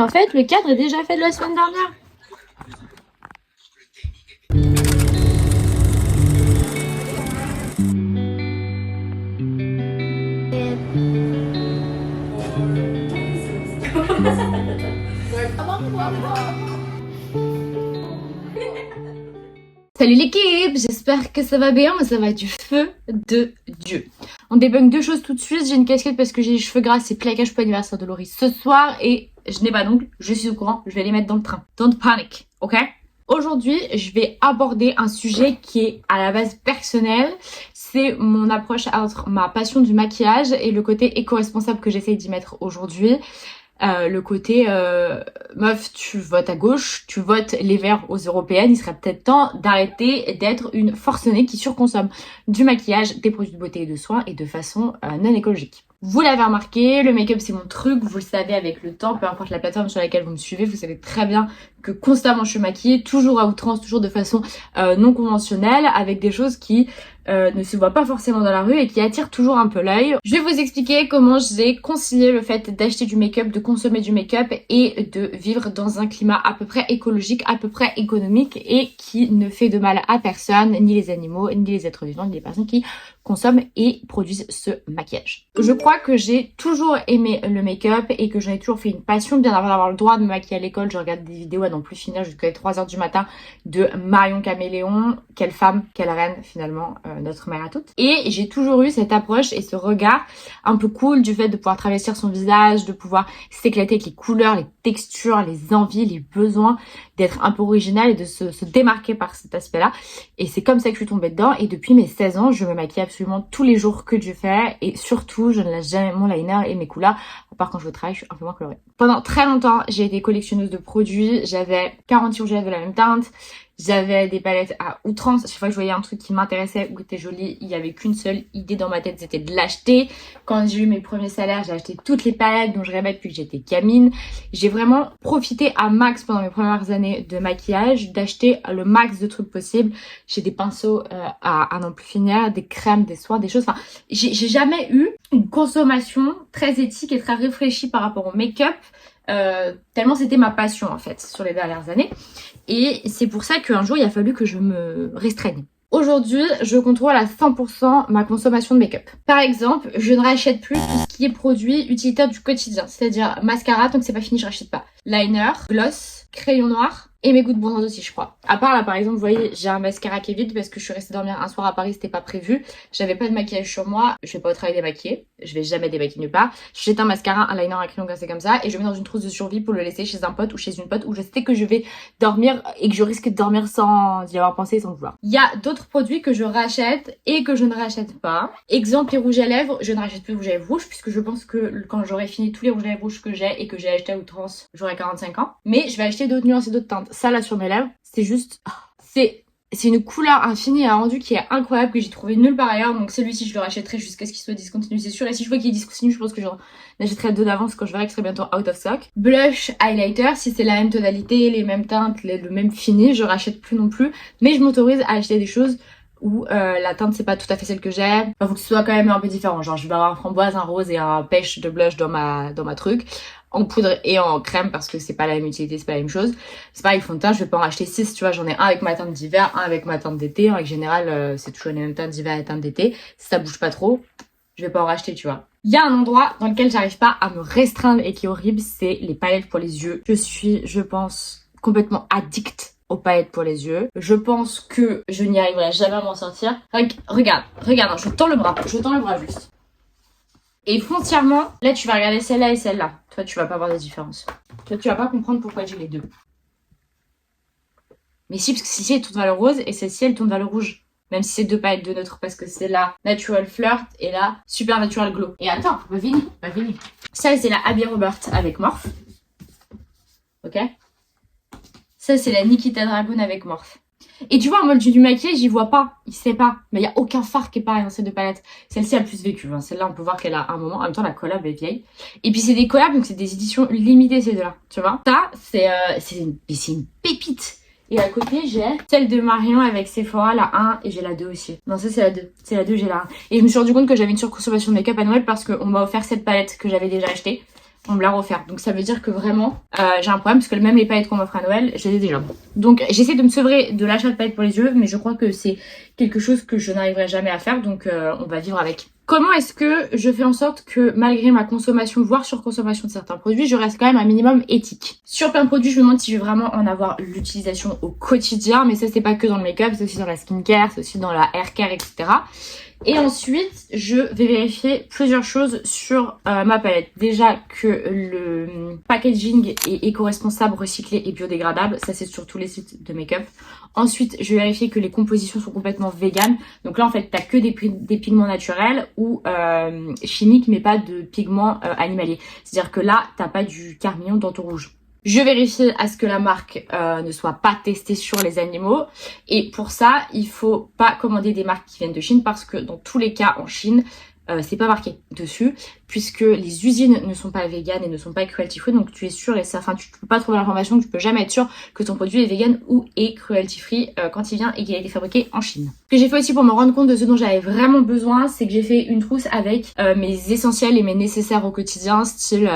en fait, le cadre est déjà fait de la semaine dernière. Salut l'équipe, j'espère que ça va bien, mais ça va du feu de Dieu. On débunk deux choses tout de suite, j'ai une casquette parce que j'ai les cheveux gras, c'est plaquage pour l'anniversaire de Laurie ce soir et je n'ai pas d'ongles, je suis au courant, je vais les mettre dans le train. Don't panic, ok? Aujourd'hui, je vais aborder un sujet qui est à la base personnel, c'est mon approche entre ma passion du maquillage et le côté éco-responsable que j'essaye d'y mettre aujourd'hui. Le côté meuf, tu votes à gauche, tu votes les Verts aux européennes, il serait peut-être temps d'arrêter d'être une forcenée qui surconsomme du maquillage, des produits de beauté et de soins et de façon non écologique. Vous l'avez remarqué, le make-up c'est mon truc, vous le savez avec le temps, peu importe la plateforme sur laquelle vous me suivez, vous savez très bien que constamment je suis maquillée, toujours à outrance, toujours de façon non conventionnelle, avec des choses qui ne se voient pas forcément dans la rue et qui attirent toujours un peu l'œil. Je vais vous expliquer comment j'ai concilié le fait d'acheter du make-up, de consommer du make-up et de vivre dans un climat à peu près écologique, à peu près économique et qui ne fait de mal à personne, ni les animaux, ni les êtres vivants, ni les personnes qui consomment et produisent ce maquillage. Je crois que j'ai toujours aimé le make-up et que j'en ai toujours fait une passion, bien avant d'avoir le droit de me maquiller à l'école. Je regarde des vidéos à n'en plus finir jusqu'à 3h du matin de Marion Caméléon. Quelle femme, quelle reine finalement, notre mère à toutes. Et j'ai toujours eu cette approche et ce regard un peu cool du fait de pouvoir travestir son visage, de pouvoir s'éclater avec les couleurs, les textures, les envies, les besoins, d'être un peu original et de se démarquer par cet aspect-là. Et c'est comme ça que je suis tombée dedans. Et depuis mes 16 ans, je me maquille absolument tous les jours que Dieu fait. Et surtout, je ne lâche jamais mon liner et mes couleurs. À part quand je vais au travail, je suis un peu moins colorée. Pendant très longtemps, j'ai été collectionneuse de produits. J'avais 40 rouges à lèvres de la même teinte. J'avais des palettes à outrance. Chaque fois que je voyais un truc qui m'intéressait ou qui était joli, il n'y avait qu'une seule idée dans ma tête, c'était de l'acheter. Quand j'ai eu mes premiers salaires, j'ai acheté toutes les palettes dont je rêvais depuis que j'étais gamine. J'ai vraiment profité à max pendant mes premières années de maquillage, d'acheter le max de trucs possibles. J'ai des pinceaux à n'en plus finir, des crèmes, des soins, des choses. Enfin, j'ai jamais eu une consommation très éthique et très réfléchie par rapport au make-up. Tellement c'était ma passion en fait sur les dernières années. Et c'est pour ça qu'un jour, il a fallu que je me restreigne. Aujourd'hui, je contrôle à 100% ma consommation de make-up. Par exemple, je ne rachète plus tout ce qui est produit utilitaire du quotidien. C'est-à-dire mascara, tant que c'est pas fini, je rachète pas. Liner, gloss, crayon noir et mes gouttes bronzantes aussi, je crois. À part là, par exemple, vous voyez, j'ai un mascara qui est vide parce que je suis restée dormir un soir à Paris, c'était pas prévu. J'avais pas de maquillage sur moi, je vais pas au travail démaquiller. Je vais jamais démaquiller nulle part. Je jette un mascara, un liner, un crayon glacé comme ça et je le mets dans une trousse de survie pour le laisser chez un pote ou chez une pote où je sais que je vais dormir et que je risque de dormir sans y avoir pensé et sans le vouloir. Il y a d'autres produits que je rachète et que je ne rachète pas. Exemple, les rouges à lèvres, je ne rachète plus de rouges à lèvres rouges puisque je pense que quand j'aurai fini tous les rouges à lèvres rouges que j'ai et que j'ai acheté à outrance, j'aurai 45 ans. Mais je vais acheter d'autres nuances et d'autres teintes. Ça là sur mes lèvres, c'est juste... C'est une couleur infinie et un rendu qui est incroyable que j'ai trouvé nulle part ailleurs. Donc celui-ci je le rachèterai jusqu'à ce qu'il soit discontinu, c'est sûr. Et si je vois qu'il est discontinu, je pense que j'en achèterai deux d'avance quand je verrai qu'il serait bientôt out of stock. Blush, highlighter, si c'est la même tonalité, les mêmes teintes, le même fini, je rachète plus non plus. Mais je m'autorise à acheter des choses où la teinte c'est pas tout à fait celle que j'ai. Enfin, faut que ce soit quand même un peu différent. Genre je vais avoir un framboise, un rose et un pêche de blush dans ma truc. En poudre et en crème parce que c'est pas la même utilité, c'est pas la même chose. C'est pareil, fond de teint, je vais pas en acheter 6, tu vois, j'en ai un avec ma teinte d'hiver, un avec ma teinte d'été. En règle générale, c'est toujours les mêmes teintes d'hiver et teintes d'été. Si ça bouge pas trop, je vais pas en racheter, tu vois. Il y a un endroit dans lequel j'arrive pas à me restreindre et qui est horrible, c'est les palettes pour les yeux. Je suis, je pense, complètement addict aux paillettes pour les yeux. Je pense que je n'y arriverai jamais à m'en sortir. Regarde, non, je tends le bras juste. Et foncièrement, là tu vas regarder celle-là et celle-là. Toi tu vas pas voir de différence. Toi tu vas pas comprendre pourquoi j'ai les deux. Mais si, parce que celle-ci elle tourne vers le rose et celle-ci elle tourne vers le rouge. Même si c'est deux palettes de neutre parce que c'est la Natural Flirt et la Super Natural Glow. Et attends, va venir. Ça c'est la Abby Robert avec Morphe. Ok. Ça c'est la Nikita Dragun avec Morphe. Et tu vois, en mode du maquillage, j'y vois pas, il sait pas. Mais il y a aucun fard qui est pareil dans ces deux palettes. Celle-ci a le plus vécu, hein. Celle-là on peut voir qu'elle a un moment. En même temps la collab est vieille. Et puis c'est des collabs, donc c'est des éditions limitées ces deux-là, tu vois. Ça, c'est une pépite. Et à côté, j'ai celle de Marion avec Sephora, la 1, et j'ai la 2 aussi. Non, ça c'est la 2. C'est la 2, j'ai la 1. Et je me suis rendu compte que j'avais une surconsommation de make-up à Noël parce qu'on m'a offert cette palette que j'avais déjà achetée. on me l'a offert. Donc ça veut dire que vraiment, j'ai un problème parce que même les palettes qu'on m'offre à Noël, je les ai déjà. Donc j'essaie de me sevrer de l'achat de palettes pour les yeux, mais je crois que c'est quelque chose que je n'arriverai jamais à faire, donc on va vivre avec. Comment est-ce que je fais en sorte que malgré ma consommation, voire surconsommation de certains produits, je reste quand même un minimum éthique? Sur plein de produits, je me demande si je vais vraiment en avoir l'utilisation au quotidien, mais ça c'est pas que dans le make-up, c'est aussi dans la skincare, c'est aussi dans la haircare, etc. Et ensuite, je vais vérifier plusieurs choses sur ma palette. Déjà que le packaging est éco-responsable, recyclé et biodégradable. Ça, c'est sur tous les sites de make-up. Ensuite, je vais vérifier que les compositions sont complètement véganes. Donc là, en fait, t'as que des pigments naturels ou chimiques, mais pas de pigments animaliers. C'est-à-dire que là, t'as pas du carmignon dans ton rouge. Je vérifie à ce que la marque ne soit pas testée sur les animaux. Et pour ça, il faut pas commander des marques qui viennent de Chine parce que dans tous les cas en Chine, c'est pas marqué dessus puisque les usines ne sont pas véganes et ne sont pas cruelty free. Donc tu es sûr et ça, enfin tu peux pas trouver l'information, tu peux jamais être sûr que ton produit est vegan ou est cruelty free quand il vient et qu'il a été fabriqué en Chine. Ce que j'ai fait aussi pour me rendre compte de ce dont j'avais vraiment besoin, c'est que j'ai fait une trousse avec mes essentiels et mes nécessaires au quotidien, style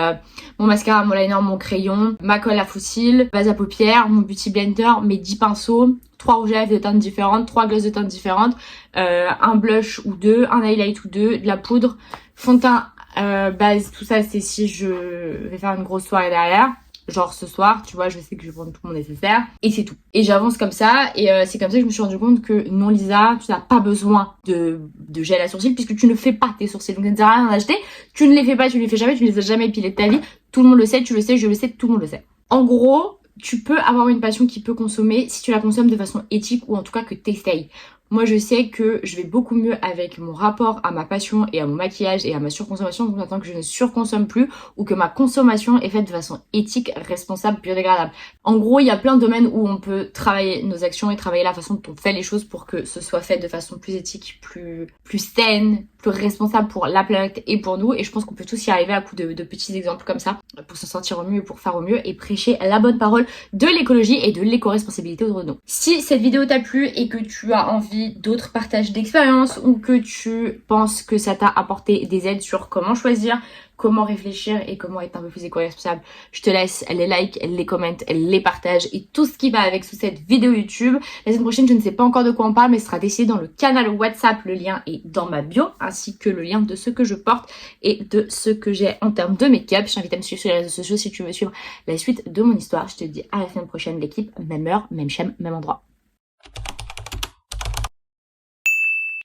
mon mascara, mon liner, mon crayon, ma colle à fossiles, base à paupières, mon beauty blender, mes 10 pinceaux, 3 rouges à lèvres de teintes différentes, 3 glosses de teintes différentes, un blush ou deux, un highlight ou deux, de la poudre, fond de teint, base, tout ça c'est si je vais faire une grosse soirée derrière. Genre ce soir, tu vois, je sais que je vais prendre tout mon nécessaire et c'est tout. Et j'avance comme ça et c'est comme ça que je me suis rendu compte que non Lisa, tu n'as pas besoin de gel à sourcils puisque tu ne fais pas tes sourcils. Donc ça ne sert à rien d'en acheter, tu ne les fais pas, tu ne les fais jamais, tu ne les as jamais épilés de ta vie. Tout le monde le sait, tu le sais, je le sais, tout le monde le sait. En gros, tu peux avoir une passion qui peut consommer si tu la consommes de façon éthique ou en tout cas que t'essayes. Moi, je sais que je vais beaucoup mieux avec mon rapport à ma passion et à mon maquillage et à ma surconsommation, donc maintenant que je ne surconsomme plus ou que ma consommation est faite de façon éthique, responsable, biodégradable. En gros, il y a plein de domaines où on peut travailler nos actions et travailler la façon dont on fait les choses pour que ce soit fait de façon plus éthique, plus saine, plus responsable pour la planète et pour nous. Et je pense qu'on peut tous y arriver à coup de petits exemples comme ça pour se sentir au mieux, pour faire au mieux et prêcher la bonne parole de l'écologie et de l'éco-responsabilité autour de nous. Si cette vidéo t'a plu et que tu as envie d'autres partages d'expérience ou que tu penses que ça t'a apporté des aides sur comment choisir, comment réfléchir et comment être un peu plus éco-responsable, je te laisse les likes, les comments, les partages et tout ce qui va avec sous cette vidéo YouTube. La semaine prochaine, je ne sais pas encore de quoi on parle, mais ce sera décidé dans le canal WhatsApp. Le lien est dans ma bio, ainsi que le lien de ce que je porte et de ce que j'ai en termes de make-up. Je t'invite à me suivre sur les réseaux sociaux si tu veux suivre la suite de mon histoire. Je te dis à la semaine prochaine, l'équipe, même heure, même chaîne, même endroit.